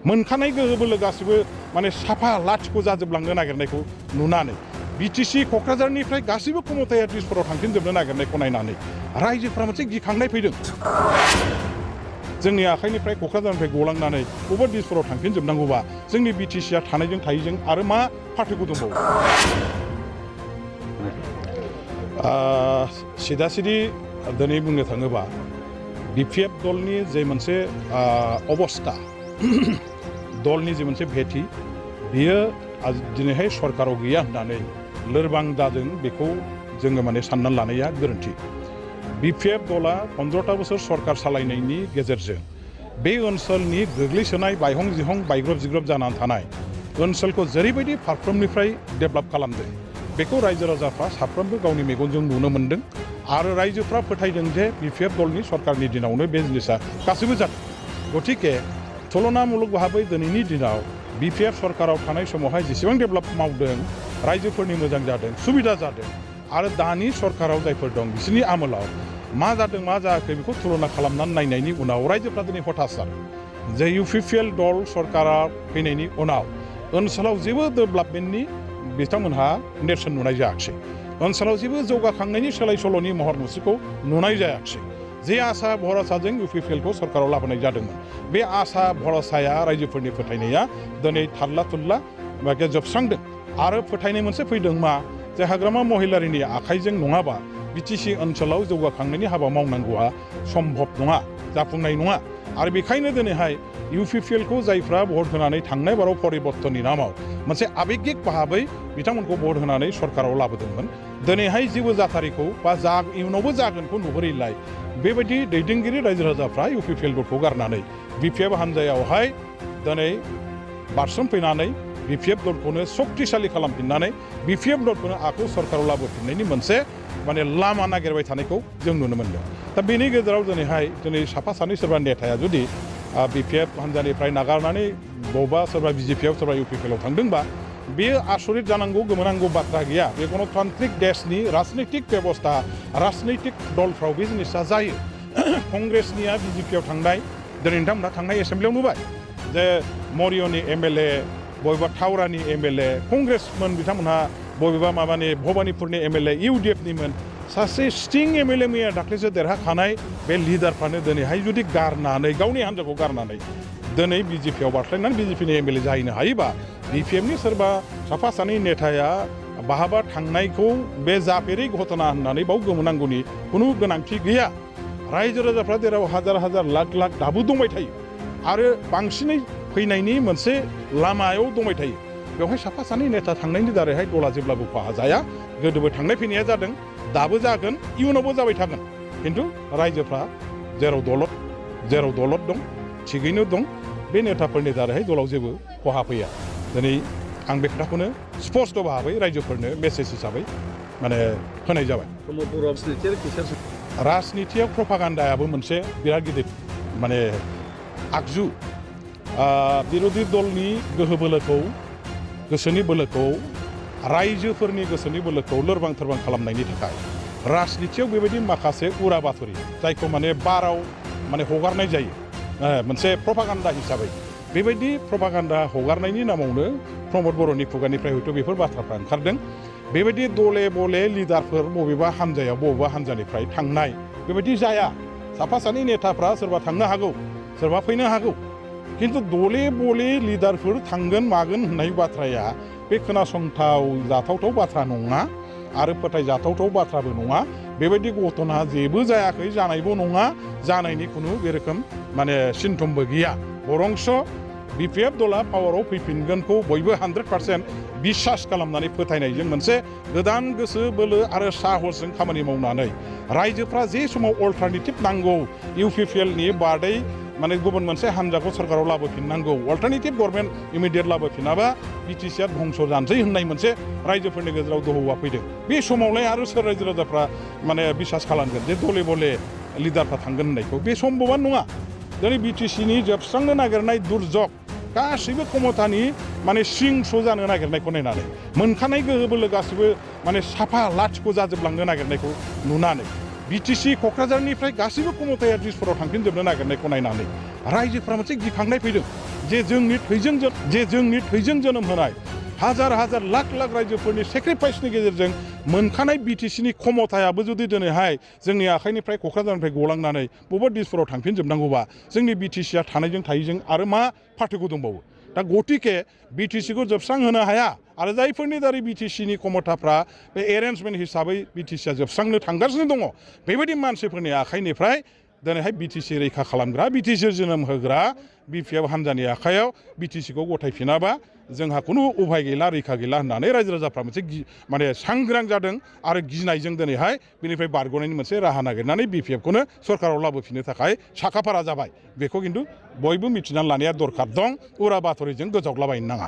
मोनखानाय गोहो बोलो गासिबो माने साफा लाथिख' जाजोबलांनो नागिरनायखौ नुनानै बिटिसि क'क्राझारनिफ्राय गासिबो खमथाया दिसपुराव थांफिनजोबनो नागिरनायखौ नायनानै रायजोफ्रा मोनसे गिखांनाय फैदों। जोंनि आखाइनिफ्राय क'क्राझारनिफ्राय गलांनानै बबेबा दिसपुराव थांफिनजोबनांगौबा जोंनि बिटिसिया थानायजों थायैजों आरो मा पार्थक्य दंबावो? सिदा सिदि दिनै बुंनो थाङोबा बिपिएफ दलनि जे मोनसे अबस्था दलनि जे मोनसे भेटि बियो दिनैहाय सरकाराव गैया होननानै लोरबां जादों बेखौ जोङो माने साननानै लानाया गोरोन्थि। बिपिएफ दला 15टा बोसोर सरकार सालायनायनि गेजेरजों बे ओनसोलनि गोग्लैसोनाय बायहं जिहं बायग्रब जिग्रब जानानै थानाय ओनसोलखौ जेरैबायदि फारफ्रोमनिफ्राय डेभेलप खालामदों बेखौ रायजो राजाफ्रा साफ्रोमबो गावनि मेगनजों नुनो मोन्दों आरो रायजोफ्रा फोथायदों जे बिपिएफ दलनि सरकारनि दिनावनो बे जिनिसा गासैबो जादों। गतिके तुलनामूलक भाबै दिनैनि दिनाव बिपिएफ सरकाराव थानाय समावहाय जेसेबां डेभेलप मावदों रायजोफोरनि मोजां जादों सुबिदा जादों आरो दानि सरकाराव जायफोर दं बिसोरनि आमोलाव मा जादों मा जायाखै बेखौ तुलना खालामनानै नायनायनि उनाव रायजोफ्रा दिनै हताश जादों जे इउपिपिएल दल सरकारा फैनायनि उनाव ओनसोलाव जेबो डेभेलपमेन्टनि बिथांमोनहा नेरसोन नुनाय जायाखिसै। ओनसोलाव जेबो जौगाखांनायनि सोलाय सोल'नि महर मुस्रिखौ नुनाय जायाखिसै। जे आसा भरसाजों इउपिपिएलखौ सरकाराव लाबोनाय जादोंमोन बे आसा भरसाया रायजोफोरनि फोथायनाया दिनै थारला थुरला जोबस्रांदों आरो फोथायनाय मोनसे फैदों मा जे हाग्रामा महिलारिनि आखाइजों नङाबा बिटिसि ओनसोलाव जौगाखांनायनि हाबा मावनांगौआ सम्भब नङा जाफुंनाय नङा आरो बेखायनो दिनैहाय इउपिपिएलखौ जायफ्रा भट होनानै थांनाय बाराव परिबर्तननि नामाव मोनसे आबेगिक भाबै बिथांमोनखौ भट होनानै सरकाराव लाबोदोंमोन दिनैहाय जेबो जाथारिखौ बा इयुनावबो जागोनखौ नुहुरैलाय बेबायदि दैदेनगिरि रायजो राजाफ्रा इउपिपिएल दलखौ गारनानै बिपिएफ हान्जायावहाय दिनै बारसोमफैनानै बिपिएफ दलखौनो शक्तिशालि खालामफिननानै बिपिएफ दलखौनो आखु सरकाराव लाबोफिननायनि मोनसे माने लामा नागिरबाय थानायखौ जों नुनो मोनदों। दा बेनि गेजेराव दिनै साफा सानै सोरबा नेताया जुदि बिपिएफ हान्जानिफ्राय नागारनानै बबेबा सोरबा बिजेपिआव सोरबा इउपिपिएलआव थांदोंबा बेयो आसरित जानांगौ गोमोनांगौ बाथ्रा गैया। बे गणतान्त्रिक देशनि राजनैतिक बेबस्था राजनैतिक दलफ्राव बे जिनिसा जायो। कंग्रेसनिया बिजेपिआव थांनाय दिनै नोंथांमोनहा थांनाय एसेम्ब्लियाव नुबाय जे मरिय'नि एमएलए बबेबा थावरानि एमएलए कंग्रेसमोन बिथांमोनहा बबेबा माबानि भबानिपुरनि एमएलए इउडिएफनिमोन सासे स्टिं एमएलए मैया दाख्लैसो देरहाखानाय बे लिडारफ्रानो दिनैहाय जुदि गारनानै गावनि हान्जाखौ गारनानै दिनै बिजेपिआव बारस्लायनानै बिजेपिनि एमएलए जाहैनो हायोबा बिपिएफनि सोरबा साफा सानै नेताया बहाबा थांनायखौ बे जाफेरै घटना होननानै बाव गोमोनांगौनि खुनु गोनांथि गैया। रायजो राजाफ्रा जेराव हाजार हाजार लाख लाख दाबो दंबाय थायो आरो बांसिनै फैनायनि मोनसे लामायाव दंबाय थायो। बेवहाय साफा सानै नेता थांनायनि दारैहाय दला जेब्लाबो खहा जाया। गोदोबो थांनाय फैनाया जादों दाबो जागोन इयुनावबो जाबाय थागोन खिन्थु रायजोफ्रा जेराव दलद दं थिगैनो दं बे नेताफोरनि दारैहाय दलाव जेबो खहा फैया। दिनै आं बे खोथाखौनो स्पष्ट भाबै रायजोफोरनो मेसेज हिसाबै माने होनाय जाबाय। राजनितियाव प्रपागान्डायाबो मोनसे बिराद गिदिर माने आगजु। बिरोधी दलनि गोहो बोलोखौ गोसोनि बोलोखौ रायजोफोरनि गोसोनि बोलोखौ लोरबां थोरबां खालामनायनि थाखाय राजनितियाव बेबायदि माखासे उरा बाथुरि जायखौ माने बाराव माने हगारनाय जायो मोनसे प्रपागान्डा हिसाबै बेबायदि प्रपागान्डा हगारनायनि नामावनो प्रमद बर'नि खुगानिफ्राय हयथ' बेफोर बाथ्राफ्रा ओंखारदों। बेबायदि दले बले लिडारफोर बबेबा हान्जायाव बबेबा हान्जानिफ्राय थांनाय बेबायदि जाया। साफा सानै नेताफ्रा सोरबा थांनो हागौ सोरबा फैनो हागौ खिन्थु दले बले लिडारफोर थांगोन मागोन होननाय बाथ्राया बे खोनासंथाव जाथावथाव बाथ्रा नङा आरो फोथायजाथावथाव बाथ्राबो नङा। बेबायदि घटना जेबो जायाखै जानायबो नङा जानायनि खुनु बे रोखोम माने सिन्थमबो गैया। बरंस बिपिएफ दला पावाराव फैफिनगोनखौ बयबो 100% बिसास खालामनानै फोथायनायजों मोनसे गोदान गोसो बोलो आरो साहसजों खामानि मावनानै रायजोफ्रा जे समाव अल्टारनेटिभ नांगौ इउपिपिएलनि बादै माने गुबुन मोनसे हान्जाखौ सरकाराव लाबोफिननांगौ अल्टारनेटिभ गभर्नमेन्ट इमिडियेट लाबोफिनाबा बिटिसिआ धंस जानसै होननाय मोनसे रायजोफोरनि गेजेराव दोहौआ फैदों। बे समावलाय आरो सोर रायजो राजाफ्रा माने बिसास खालामगोन जे दले बले लिडारफ्रा थांगोन होननायखौ बे सम्भबानो नङा। दिनै बिटिसिनि जोबस्रांनो नागिरनाय दुर्जग गासैबो खमथानि माने सिंस' जानो नागिरनायखौ नायनानै मोनखानाय गोहो बोलो गासिबो माने साफा लाथिख' जाजोबलांनो नागिरनायखौ नुनानै बिटिसि क'क्राझारनिफ्राय गासिबो खमथाया दिसपुराव थांफिनजोबनो नागिरनायखौ नायनानै रायजोफ्रा मोनसे गिखांनाय फैदों। जे जोंनि थैजों जोनोम होनाय हाजार हाजार लाख लाख रायजोफोरनि सेक्रिफाइसनि गेजेरजों मोनखानाय बिटिसिनि क्षमतायाबो जुदि दिनैहाय जोंनि आखाइनिफ्राय क'क्राझारनिफ्राय गलांनानै बबेबा दिसपुराव थांफिनजोबनांगौबा जोंनि बिटिसिया थानायजों थायैजों आरो मा पार्थक्य दंबावो दा गतिके बिटिसिखौ जोबस्रांहोनो हाया आरो जायफोरनि दारै बिटिसिनि क्षमताफ्रा बे एरेन्जमेन्ट हिसाबै बिटिसिया जोबस्रांनो थांगासिनो दङ बेबायदि मानसिफोरनि आखाइनिफ्राय दिनैहाय बिटिसि रैखा खालामग्रा बिटिसि जोनोम होग्रा बिपिएफ हान्जानि आखायाव बिटिसिखौ गथायफिनाबा जोंहा खुनु उफाय गैला रैखा गैला होननानै रायजो राजाफ्रा मोनसे माने सांग्रां जादों आरो गिनायजों दिनैहाय बिनिफ्राय बारग'नायनि मोनसे राहा नागिरनानै बिपिएफखौनो सरकाराव लाबोफिननो थाखाय साखाफारा जाबाय बेखौ खिन्थु बयबो मिथिनानै लानाया दरखार दं उरा बाथरिजों गोजावलाबायनो नाङा।